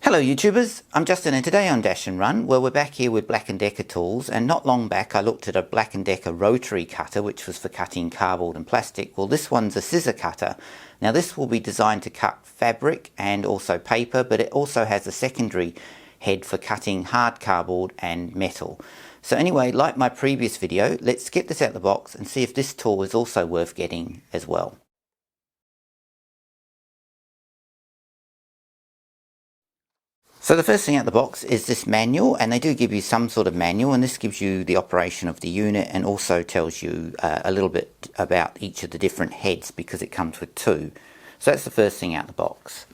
Hello YouTubers, I'm Justin and today on Dashandrun, we're back here with Black+Decker tools, and not long back I looked at a Black+Decker rotary cutter which was for cutting cardboard and plastic. Well, this one's a scissor cutter. Now this will be designed to cut fabric and also paper, but it also has a secondary head for cutting hard cardboard and metal. So anyway, like my previous video, let's get this out of the box and see if this tool is also worth getting as well. So the first thing out of the box is this manual, and they do give you some sort of manual, and this gives you the operation of the unit and also tells you a little bit about each of the different heads because it comes with two. So that's the first thing out of the box.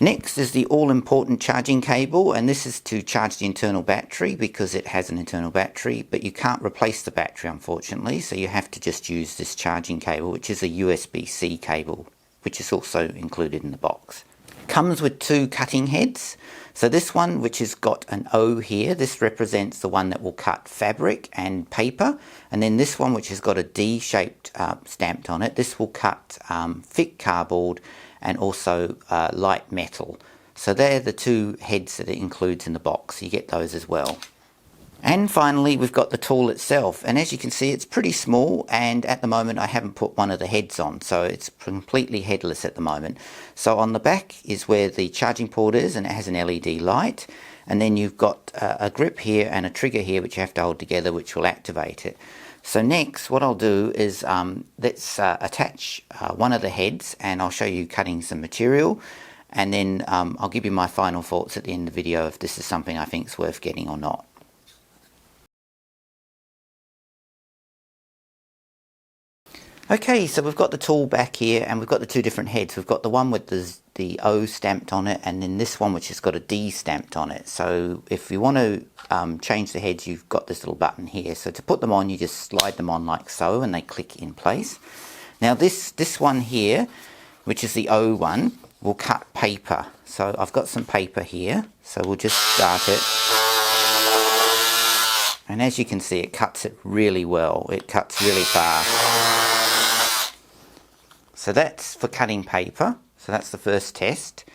Next is the all-important charging cable, and this is to charge the internal battery because it has an internal battery, but you can't replace the battery unfortunately, so you have to just use this charging cable, which is a USB-C cable, which is also included in the box. Comes with two cutting heads. So this one, which has got an O here, this represents the one that will cut fabric and paper, and then this one which has got a D-shaped stamped on it, this will cut thick cardboard and also light metal. So they're the two heads that it includes in the box. You get those as well. And finally we've got the tool itself, and as you can see it's pretty small, and at the moment I haven't put one of the heads on, so it's completely headless at the moment. So on the back is where the charging port is, and it has an LED light, and then you've got a grip here and a trigger here which you have to hold together which will activate it. So next what I'll do is let's attach one of the heads, and I'll show you cutting some material, and then I'll give you my final thoughts at the end of the video if this is something I think is worth getting or not. Okay, so we've got the tool back here and we've got the two different heads. We've got the one with the O stamped on it, and then this one which has got a D stamped on it. So if you want to change the heads, you've got this little button here. So to put them on, you just slide them on like so and they click in place. Now this one here, which is the O one, will cut paper. So I've got some paper here, so we'll just start it. And as you can see, it cuts it really well. It cuts really fast. So that's for cutting paper. So that's the first test.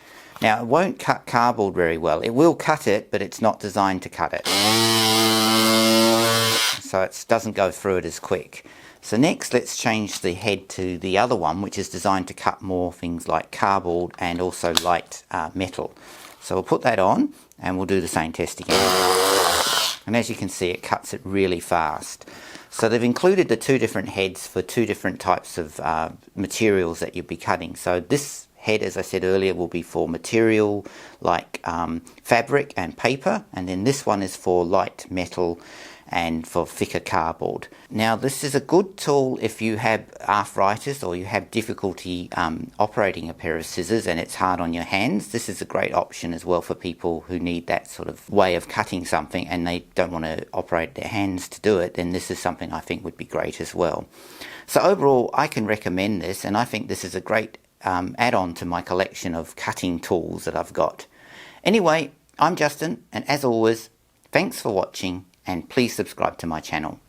Now it won't cut cardboard very well. It will cut it, but it's not designed to cut it. So it doesn't go through it as quick. So next let's change the head to the other one, which is designed to cut more things like cardboard and also light metal. So we'll put that on and we'll do the same test again. And as you can see, it cuts it really fast. So they've included the two different heads for two different types of materials that you'll be cutting. So this head, as I said earlier, will be for material like fabric and paper, and then this one is for light metal and for thicker cardboard. Now this is a good tool if you have arthritis or you have difficulty operating a pair of scissors and it's hard on your hands. This is a great option as well for people who need that sort of way of cutting something and they don't want to operate their hands to do it. Then this is something I think would be great as well. So overall I can recommend this, and I think this is a great add-on to my collection of cutting tools that I've got. Anyway, I'm Justin, and as always, thanks for watching, and please subscribe to my channel.